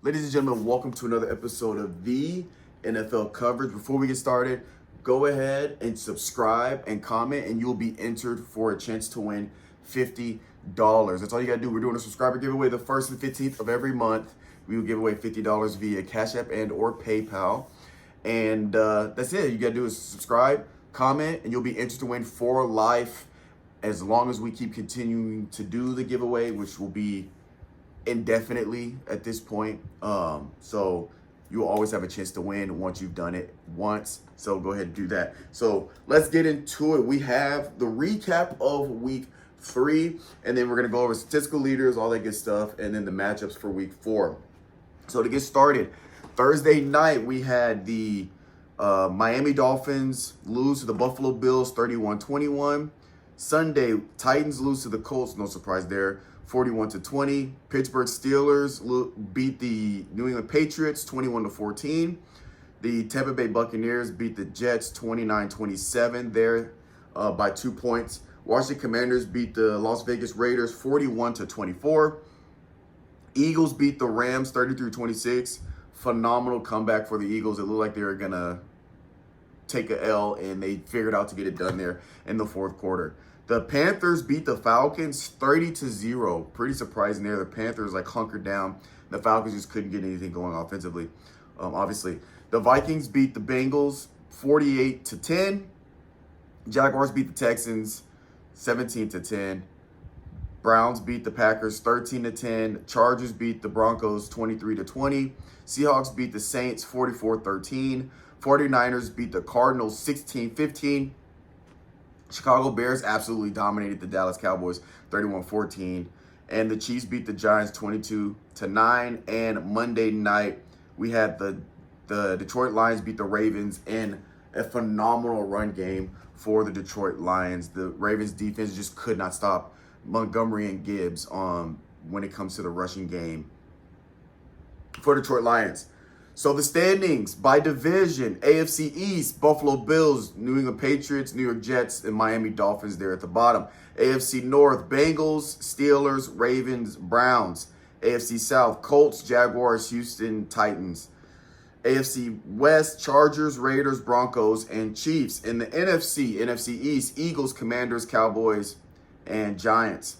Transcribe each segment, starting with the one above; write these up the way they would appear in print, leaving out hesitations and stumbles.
Ladies and gentlemen, welcome to another episode of the NFL coverage. Before we get started, go ahead and subscribe and comment, and you'll be entered for a chance to win $50. That's all you gotta do. We're doing a subscriber giveaway the 1st and 15th of every month. We will give away $50 via Cash App and or PayPal. And that's it. You gotta do is subscribe, comment, and you'll be entered to win for life as long as we keep continuing to do the giveaway, which will be indefinitely at this point. So you'll always have a chance to win once you've done it once. So go ahead and do that. So let's get into it. We have the recap of week 3, and then we're going to go over statistical leaders, all that good stuff, and then the matchups for week 4. So to get started, Thursday night we had the Miami Dolphins lose to the Buffalo Bills 31-21. Sunday, Titans lose to the Colts, no surprise there, 41-20. Pittsburgh Steelers beat the New England Patriots 21-14. The Tampa Bay Buccaneers beat the Jets 29-27 there by 2 points. Washington Commanders beat the Las Vegas Raiders 41-24. Eagles beat the Rams 33-26. Phenomenal comeback for the Eagles. It looked like they were gonna take a L, and they figured out to get it done there in the fourth quarter. The Panthers beat the Falcons 30-0. Pretty surprising there. The Panthers hunkered down. The Falcons just couldn't get anything going offensively, obviously. The Vikings beat the Bengals 48-10. Jaguars beat the Texans 17-10. Browns beat the Packers 13-10. Chargers beat the Broncos 23-20. Seahawks beat the Saints 44-13. 49ers beat the Cardinals 16-15. Chicago Bears absolutely dominated the Dallas Cowboys 31-14. And the Chiefs beat the Giants 22-9. And Monday night, we had the Detroit Lions beat the Ravens in a phenomenal run game for the Detroit Lions. The Ravens defense just could not stop Montgomery and Gibbs when it comes to the rushing game for Detroit Lions. So the standings by division: AFC East, Buffalo Bills, New England Patriots, New York Jets, and Miami Dolphins there at the bottom. AFC North, Bengals, Steelers, Ravens, Browns. AFC South, Colts, Jaguars, Houston, Titans. AFC West, Chargers, Raiders, Broncos, and Chiefs. In the NFC East, Eagles, Commanders, Cowboys, and Giants.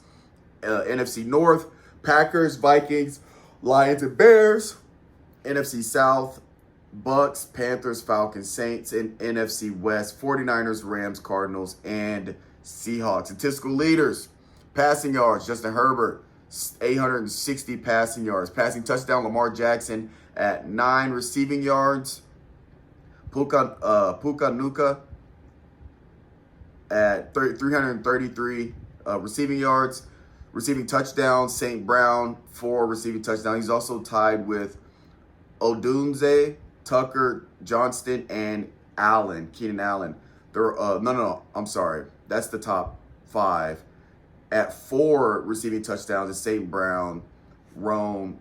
NFC North, Packers, Vikings, Lions, and Bears. NFC South, Bucks, Panthers, Falcons, Saints. And NFC West, 49ers, Rams, Cardinals, and Seahawks. Statistical leaders: passing yards, Justin Herbert, 860 passing yards. Passing touchdown, Lamar Jackson at 9. Receiving yards, Puka Nuka at 333 receiving yards. Receiving touchdowns, St. Brown, 4 receiving touchdowns. He's also tied with Odunze, Tucker, Johnston, and Keenan Allen. I'm sorry. That's the top 5. At 4 receiving touchdowns is St. Brown, Rome,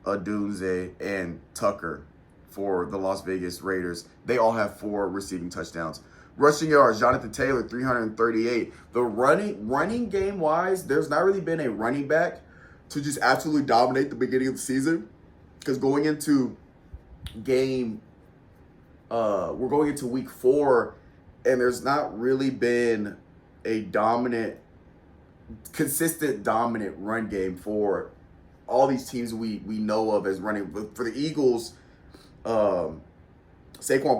Odunze, and Tucker for the Las Vegas Raiders. They all have 4 receiving touchdowns. Rushing yards, Jonathan Taylor, 338. The running game-wise, there's not really been a running back to just absolutely dominate the beginning of the season. Because going into we're going into week 4, and there's not really been a consistent dominant run game for all these teams we know of as running. But for the Eagles, Saquon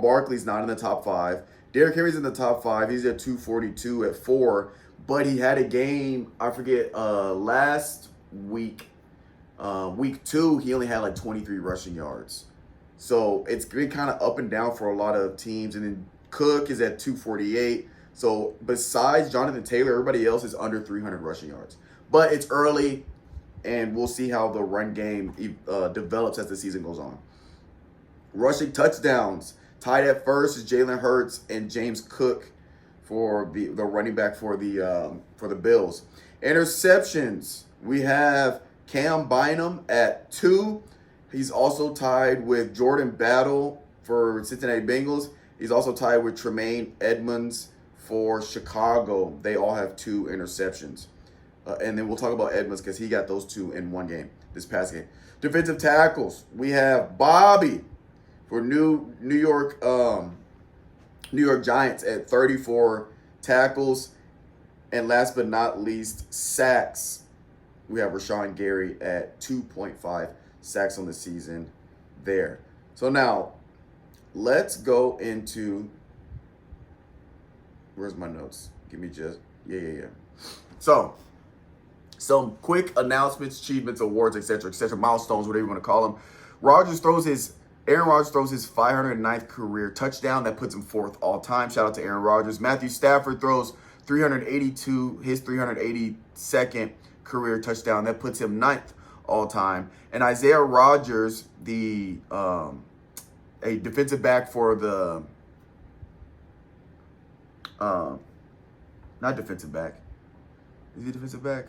Barkley's not in the top 5. Derrick Henry's in the top 5. He's at 242 at 4. But he had a game, I forget, last week. Week 2, he only had 23 rushing yards. So it's been kind of up and down for a lot of teams. And then Cook is at 248. So besides Jonathan Taylor, everybody else is under 300 rushing yards. But it's early, and we'll see how the run game develops as the season goes on. Rushing touchdowns, tied at first is Jalen Hurts and James Cook for the running back for the Bills. Interceptions, we have Cam Bynum at 2. He's also tied with Jordan Battle for Cincinnati Bengals. He's also tied with Tremaine Edmonds for Chicago. They all have 2 interceptions. And then we'll talk about Edmonds because he got those two in one game, this past game. Defensive tackles, we have Bobby for New York Giants at 34 tackles. And last but not least, sacks. We have Rashawn Gary at 2.5 sacks on the season there. So now, let's go into, where's my notes? Give me just, yeah. So, some quick announcements, achievements, awards, etc., milestones, whatever you want to call them. Aaron Rodgers throws his 509th career touchdown. That puts him 4th all time. Shout out to Aaron Rodgers. Matthew Stafford throws his 382nd career touchdown. That puts him 9th all time. And Isaiah Rodgers, a defensive back for the, not defensive back. Is he defensive back?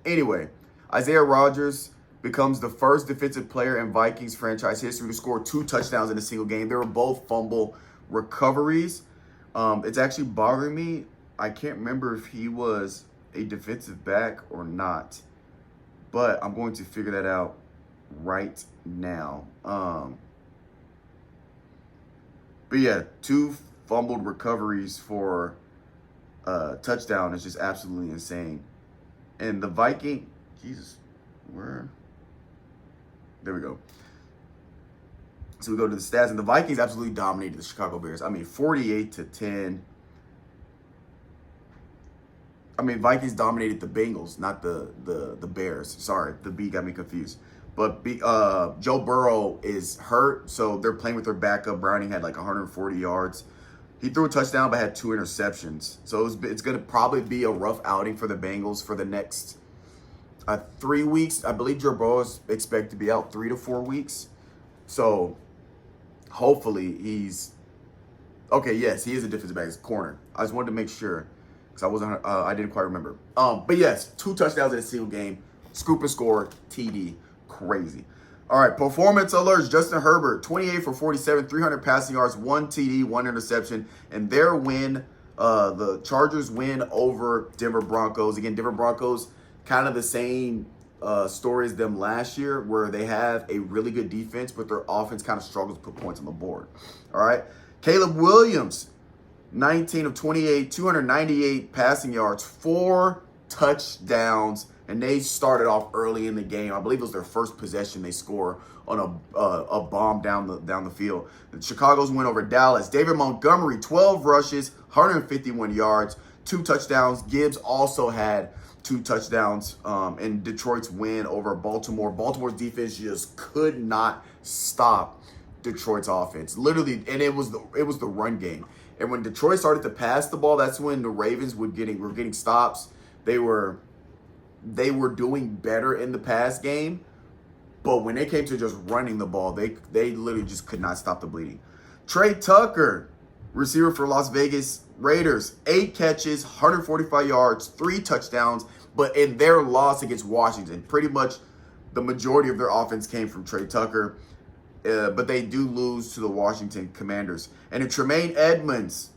Anyway, Isaiah Rodgers becomes the first defensive player in Vikings franchise history to score 2 touchdowns in a single game. They were both fumble recoveries. It's actually bothering me. I can't remember if he was a defensive back or not, but I'm going to figure that out right now. But yeah, 2 fumbled recoveries for touchdown is just absolutely insane. And the Viking, Jesus, where? There we go. So we go to the stats, and the Vikings absolutely dominated the Chicago Bears. I mean, 48-10. I mean, Vikings dominated the Bengals, not the Bears. Sorry, the B got me confused. But Joe Burrow is hurt, so they're playing with their backup. Browning had like 140 yards. He threw a touchdown but had 2 interceptions. So it's going to probably be a rough outing for the Bengals for the next 3 weeks. I believe Joe Burrow is expected to be out 3 to 4 weeks. So hopefully he's okay. Yes, he is a defensive back. He's a corner. I just wanted to make sure because I didn't quite remember. But yes, 2 touchdowns in a single game. Scoop and score. TD. Crazy. All right, performance alerts. Justin Herbert, 28 for 47, 300 passing yards, 1 TD, 1 interception. And their win, the Chargers win over Denver Broncos. Again, Denver Broncos, kind of the same story as them last year, where they have a really good defense, but their offense kind of struggles to put points on the board. All right. Caleb Williams, 19 of 28, 298 passing yards, 4 touchdowns. And they started off early in the game. I believe it was their first possession they score on a bomb down the field. The Chicago's win over Dallas. David Montgomery, 12 rushes, 151 yards, 2 touchdowns. Gibbs also had 2 touchdowns in Detroit's win over Baltimore. Baltimore's defense just could not stop Detroit's offense. Literally, and it was the run game. And when Detroit started to pass the ball, that's when the Ravens were getting stops. They were doing better in the pass game, but when they came to just running the ball, they literally just could not stop the bleeding. Trey Tucker, receiver for Las Vegas Raiders, 8 catches, 145 yards, 3 touchdowns, but in their loss against Washington, pretty much the majority of their offense came from Trey Tucker, but they do lose to the Washington Commanders. And then Tremaine Edmonds,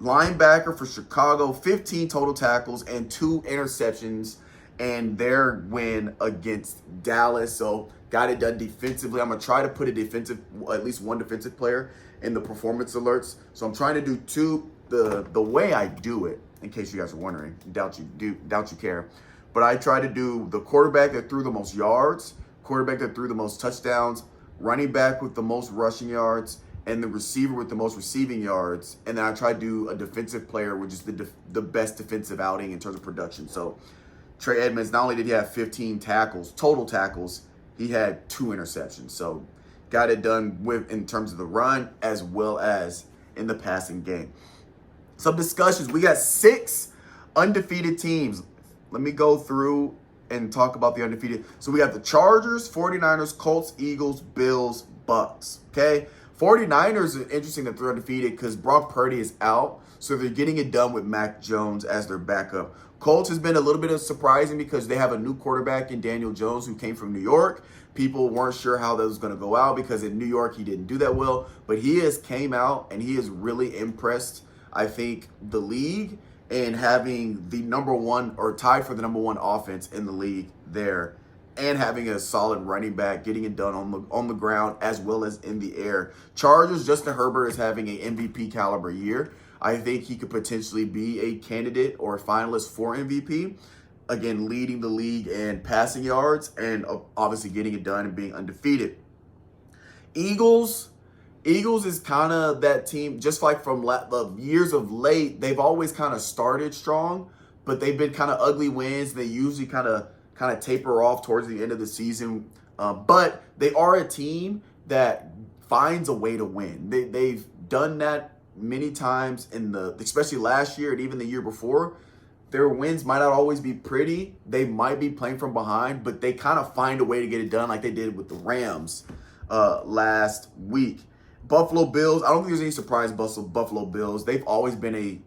linebacker for Chicago, 15 total tackles and 2 interceptions, and their win against Dallas. So got it done defensively. I'm going to try to put at least one defensive player in the performance alerts. So I'm trying to do 2, the way I do it, in case you guys are wondering, doubt you care. But I try to do the quarterback that threw the most yards, quarterback that threw the most touchdowns, running back with the most rushing yards, and the receiver with the most receiving yards. And then I try to do a defensive player, which is the best defensive outing in terms of production. So Trey Edmonds, not only did he have 15 tackles, total tackles, he had 2 interceptions. So got it done in terms of the run as well as in the passing game. Some discussions. We got 6 undefeated teams. Let me go through and talk about the undefeated. So we got the Chargers, 49ers, Colts, Eagles, Bills, Bucks. Okay? 49ers are interesting that they're undefeated because Brock Purdy is out. So they're getting it done with Mac Jones as their backup. Colts has been a little bit of surprising because they have a new quarterback in Daniel Jones who came from New York. People weren't sure how that was going to go out because in New York he didn't do that well. But he has came out and he has really impressed, I think, the league and having the number one or tied for the number one offense in the league there, and having a solid running back, getting it done on the ground as well as in the air. Chargers, Justin Herbert is having an MVP caliber year. I think he could potentially be a candidate or a finalist for MVP. Again, leading the league in passing yards and obviously getting it done and being undefeated. Eagles is kind of that team, just like from the years of late, they've always kind of started strong, but they've been kind of ugly wins. They usually kind of taper off towards the end of the season. But they are a team that finds a way to win. They've done that many times especially last year and even the year before. Their wins might not always be pretty. They might be playing from behind, but they kind of find a way to get it done, like they did with the Rams last week. Buffalo Bills, I don't think there's any surprise. Buffalo Bills, they've always been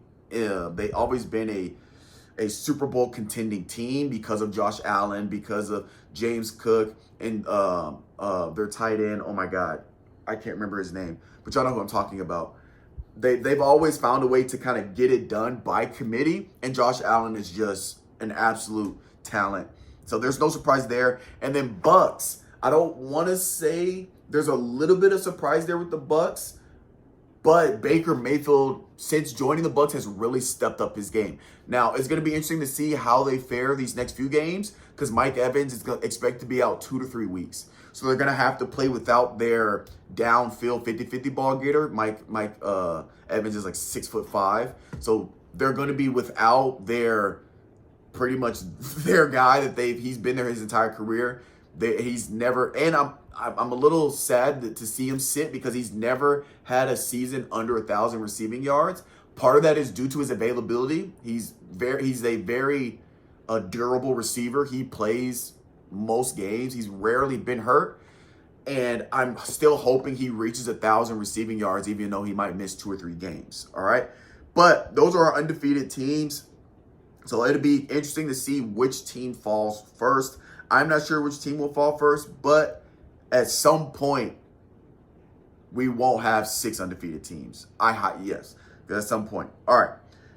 a Super Bowl contending team because of Josh Allen, because of James Cook, and their tight end. Oh my God, I can't remember his name, but y'all know who I'm talking about. They've always found a way to kind of get it done by committee, and Josh Allen is just an absolute talent. So there's no surprise there. And then Bucks, I don't want to say there's a little bit of surprise there with the Bucks, but Baker Mayfield, since joining the Bucks, has really stepped up his game. Now, it's going to be interesting to see how they fare these next few games, because Mike Evans is expected to be out 2 to 3 weeks. So they're going to have to play without their downfield 50-50 ball getter. Mike Evans is like 6'5". So they're going to be without their pretty much their guy that he's been there his entire career. He's never, and I'm a little sad to see him sit, because he's never had a season under 1,000 receiving yards. Part of that is due to his availability. He's a very durable receiver. He plays most games. He's rarely been hurt. And I'm still hoping he reaches 1,000 receiving yards, even though he might miss 2 or 3 games. All right. But those are our undefeated teams. So it'll be interesting to see which team falls first. I'm not sure which team will fall first, but at some point, we won't have 6 undefeated teams. Yes, at some point. All right.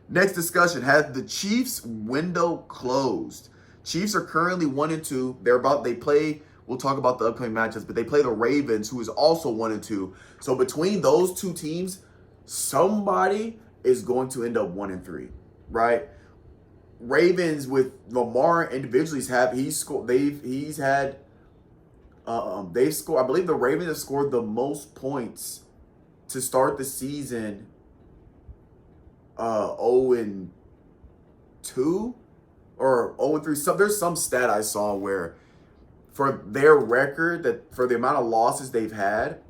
Next discussion. Has the Chiefs window closed? Chiefs are currently 1-2. They play. We'll talk about the upcoming matchups, but they play the Ravens, who is also 1-2. So between those two teams, somebody is going to end up 1-3, right? Ravens with Lamar individually they've scored. I believe the Ravens have scored the most points to start the season. 0-2 or 0-3. There's some stat I saw where, for their record, that for the amount of losses they've had,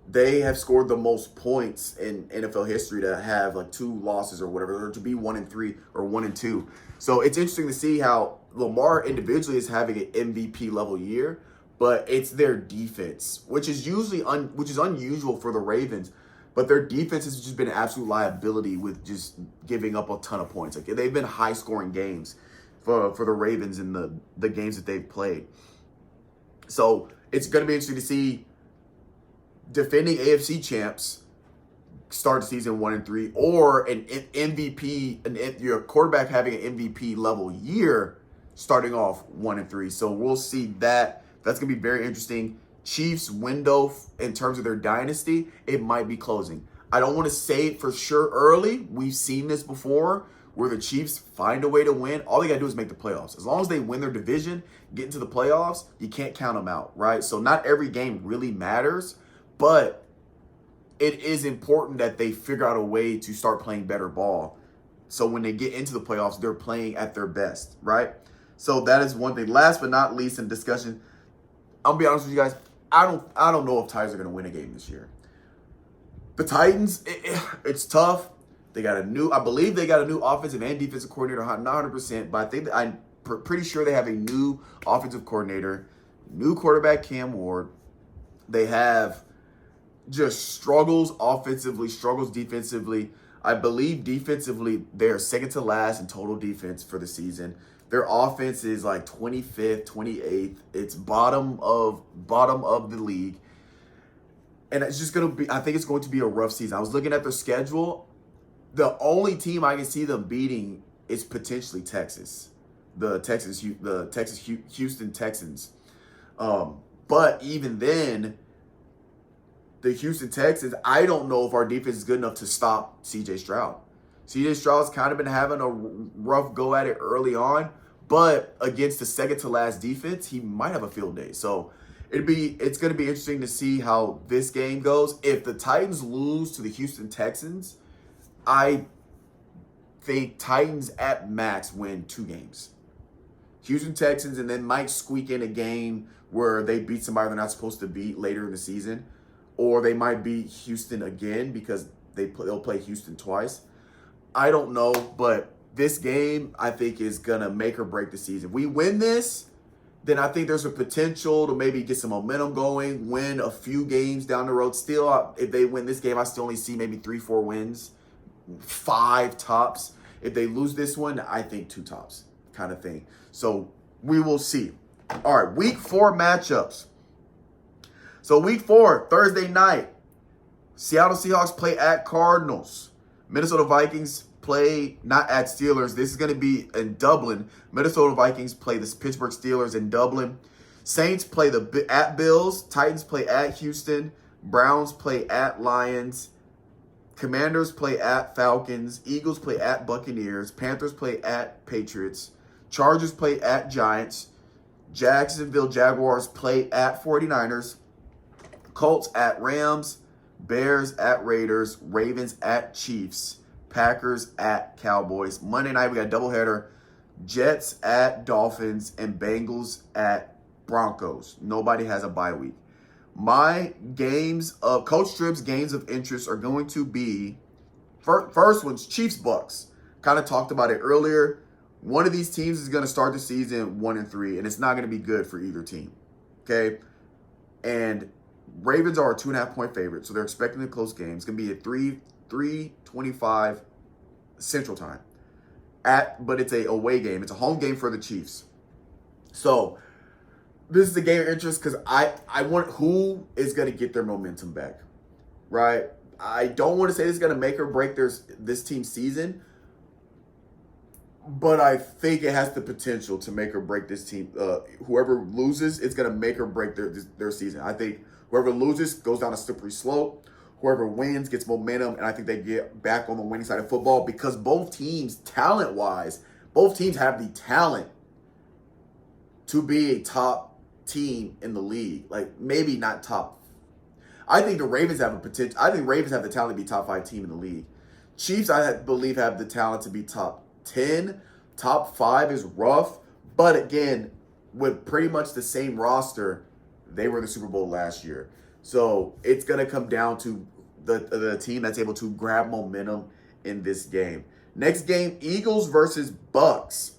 they have scored the most points in NFL history to have like 2 losses or whatever, or to be 1-3 or 1-2. So it's interesting to see how Lamar individually is having an MVP level year, but it's their defense, which is unusual for the Ravens. But their defense has just been an absolute liability with just giving up a ton of points. Like, they've been high scoring games for the Ravens in the games that they've played. So it's going to be interesting to see defending AFC champs start the season 1-3, or an MVP, your quarterback having an MVP level year starting off 1-3. So we'll see that. That's going to be very interesting. Chiefs window in terms of their dynasty, it might be closing. I don't want to say it for sure early. We've seen this before where the Chiefs find a way to win. All they got to do is make the playoffs. As long as they win their division, get into the playoffs, you can't count them out, right? So not every game really matters, but it is important that they figure out a way to start playing better ball. So when they get into the playoffs, they're playing at their best, right? So that is one thing. Last but not least in discussion, I'll be honest with you guys, I don't know if Titans are going to win a game this year. The Titans, it's tough. I believe they got a new offensive and defensive coordinator, not 100%, but I'm pretty sure they have a new offensive coordinator, new quarterback Cam Ward. They have just struggles offensively, struggles defensively. I believe defensively they're second to last in total defense for the season. Their offense is like 25th, 28th. It's bottom of the league. And it's just going to be, I think it's going to be a rough season. I was looking at their schedule. The only team I can see them beating is potentially Texas, the Houston Texans. But even then, the Houston Texans, I don't know if our defense is good enough to stop C.J. Stroud. C.J. Stroud's kind of been having a rough go at it early on, but against the second to last defense, he might have a field day. So it's going to be interesting to see how this game goes. If the Titans lose to the Houston Texans, I think Titans at max win 2 games. Houston Texans, and then might squeak in a game where they beat somebody they're not supposed to beat later in the season. Or they might beat Houston again because they'll play Houston twice. I don't know, but this game, I think, is going to make or break the season. If we win this, then I think there's a potential to maybe get some momentum going, win a few games down the road. Still, if they win this game, I still only see maybe 3-4 wins, 5 tops. If they lose this one, I think 2 tops kind of thing. So we will see. All right, week 4 matchups. So week 4, Thursday night, Seattle Seahawks play at Cardinals. Minnesota Vikings play not at Steelers. This is going to be in Dublin. Minnesota Vikings play the Pittsburgh Steelers in Dublin. Saints play at Bills. Titans play at Houston. Browns play at Lions. Commanders play at Falcons. Eagles play at Buccaneers. Panthers play at Patriots. Chargers play at Giants. Jacksonville Jaguars play at 49ers. Colts at Rams, Bears at Raiders, Ravens at Chiefs, Packers at Cowboys. Monday night, we got a doubleheader. Jets at Dolphins and Bengals at Broncos. Nobody has a bye week. My games of Coach Strib's games of interest are going to be, first one's Chiefs-Bucks. Kind of talked about it earlier. One of these teams is going to start the season 1-3, and it's not going to be good for either team. Okay? And Ravens are a 2.5-point favorite, so they're expecting a close game. It's going to be at 3:25 Central Time. But it's a away game. It's a home game for the Chiefs. So this is a game of interest because I want who is going to get their momentum back, right? I don't want to say this is going to make or break this team's season, but I think it has the potential to make or break this team. Whoever loses, it's going to make or break their season. I think whoever loses goes down a slippery slope. Whoever wins gets momentum, and I think they get back on the winning side of football because both teams, talent-wise, both teams have the talent to be a top team in the league. Like, maybe not top. I think the Ravens have a potential. I think Ravens have the talent to be top 5 team in the league. Chiefs, I believe, have the talent to be top 10. Top 5 is rough, but again, with pretty much the same roster, they were in the Super Bowl last year. So it's going to come down to the team that's able to grab momentum in this game. Next game, Eagles versus Bucks.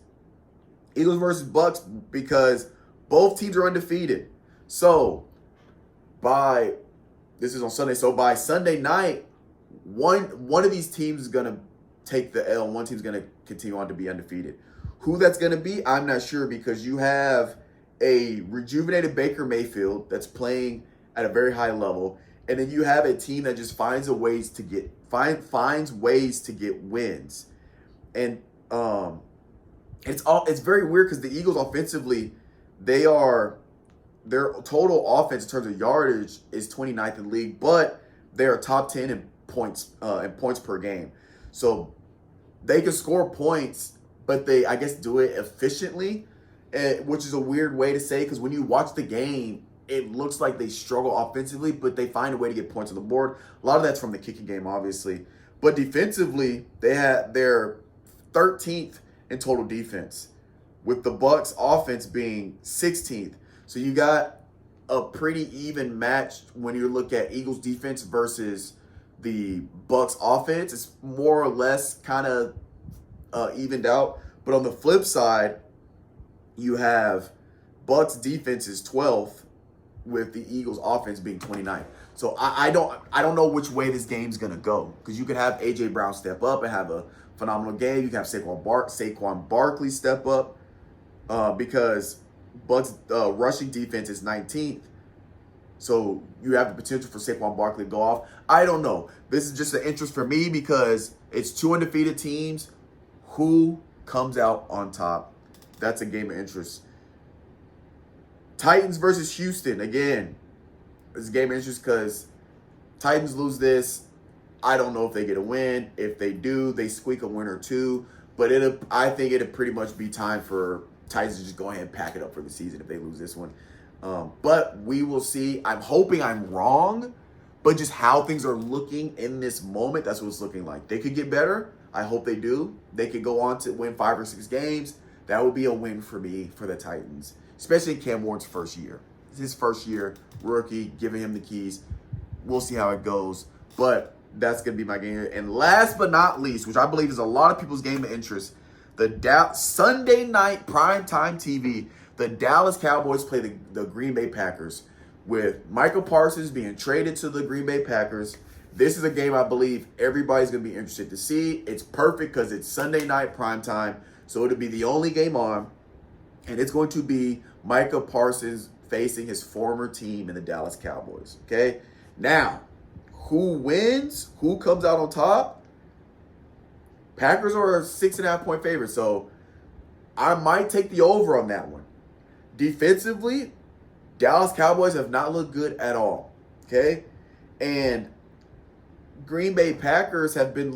Eagles versus Bucks because both teams are undefeated. So this is on Sunday. So by Sunday night, one of these teams is going to take the L, and one team's going to continue on to be undefeated. Who that's going to be, I'm not sure because you have a rejuvenated Baker Mayfield that's playing at a very high level, and then you have a team that just finds ways to get wins. And it's very weird because the Eagles offensively, their total offense in terms of yardage is 29th in the league, but they're top 10 in points per game. So they can score points, but they, I guess, do it efficiently, which is a weird way to say because when you watch the game, it looks like they struggle offensively, but they find a way to get points on the board. A lot of that's from the kicking game, obviously. But defensively, they're 13th in total defense, with the Bucks offense being 16th. So you got a pretty even match when you look at Eagles defense versus the Bucks offense. It's more or less kind of evened out. But on the flip side, you have Bucks defense is 12th, with the Eagles offense being 29th. So I don't know which way this game's gonna go because you could have AJ Brown step up and have a phenomenal game. You can have Saquon Barkley step up because Bucks rushing defense is 19th, So you have the potential for Saquon Barkley to go off. I don't know. This is just an interest for me because it's 2 undefeated teams. Who comes out on top? That's a game of interest. Titans versus Houston. Again, it's a game of interest because Titans lose this. I don't know if they get a win. If they do, they squeak a win or two. But I think it'll pretty much be time for Titans to just go ahead and pack it up for the season if they lose this one. But we will see. I'm hoping I'm wrong, but just how things are looking in this moment, that's what it's looking like. They could get better. I hope they do. They could go on to win 5 or 6 games. That would be a win for me, for the Titans, especially Cam Ward's first year. It's his first year, rookie, giving him the keys. We'll see how it goes. But that's going to be my game here. And last but not least, which I believe is a lot of people's game of interest, the Sunday night primetime TV, the Dallas Cowboys play the Green Bay Packers. With Michael Parsons being traded to the Green Bay Packers, this is a game I believe everybody's going to be interested to see. It's perfect because it's Sunday night primetime, so it'll be the only game on. And it's going to be Michael Parsons facing his former team in the Dallas Cowboys. Okay? Now, who wins? Who comes out on top? Packers are a 6.5 point favorite, so I might take the over on that one. Defensively, Dallas Cowboys have not looked good at all. Okay? And Green Bay Packers have been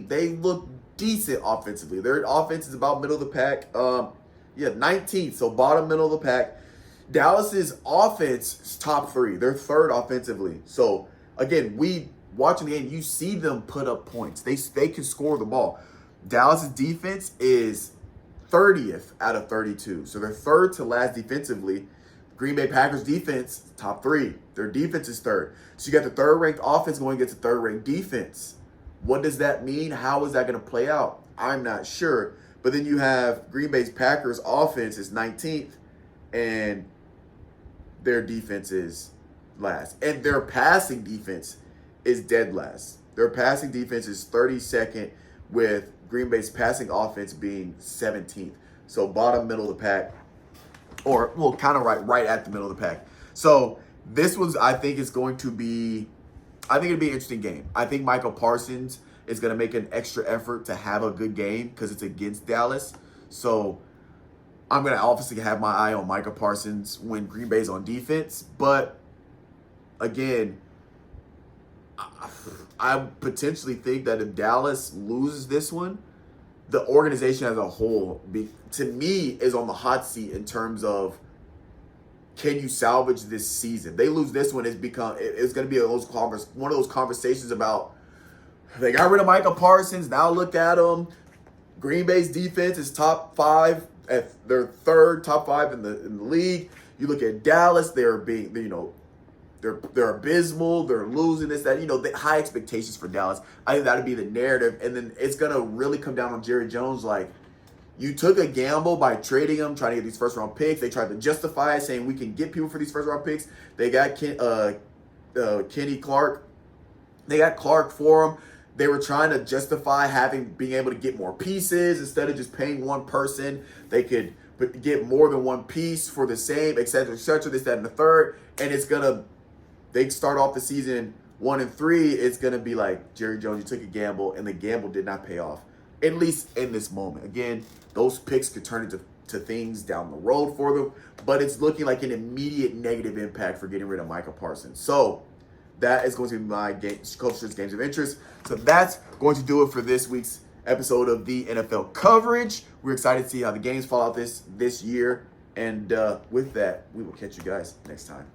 they look decent offensively. Their offense is about middle of the pack. 19th, so bottom middle of the pack. Dallas's offense is top 3. They're 3rd offensively. So again, watching the game, you see them put up points. They can score the ball. Dallas's defense is 30th out of 32. So they're 3rd to last defensively. Green Bay Packers defense, top 3. Their defense is 3rd. So you got the 3rd ranked offense going against the 3rd ranked defense. What does that mean? How is that going to play out? I'm not sure. But then you have Green Bay's Packers offense is 19th, and their defense is last. And their passing defense is dead last. Their passing defense is 32nd, with Green Bay's passing offense being 17th. So bottom middle of the pack, or well, kind of right at the middle of the pack. So this was, I think it'll be an interesting game. I think Michael Parsons is going to make an extra effort to have a good game because it's against Dallas. So I'm going to obviously have my eye on Michael Parsons when Green Bay's on defense. But again, I potentially think that if Dallas loses this one, the organization as a whole, to me, is on the hot seat in terms of, can you salvage this season? They lose this one, it's going to be one of those conversations about, they got rid of Michael Parsons, now look at them. Green Bay's defense is top 5, they're 3rd, top 5 in the league. You look at Dallas, they're abysmal, they're losing this, that, the high expectations for Dallas. I think that'd be the narrative. And then it's going to really come down on Jerry Jones. Like, you took a gamble by trading him, trying to get these first round picks. They tried to justify it, saying we can get people for these first round picks. They got Kenny Clark. They got Clark for him. They were trying to justify being able to get more pieces instead of just paying one person. They could get more than one piece for the same, et cetera, this, that, and the third. And they start off the season 1-3. It's going to be like, Jerry Jones, you took a gamble, and the gamble did not pay off, at least in this moment. Again, those picks could turn into things down the road for them, but it's looking like an immediate negative impact for getting rid of Michael Parsons. So that is going to be my Coach's Games of Interest. So that's going to do it for this week's episode of the NFL coverage. We're excited to see how the games fall out this year. And with that, we will catch you guys next time.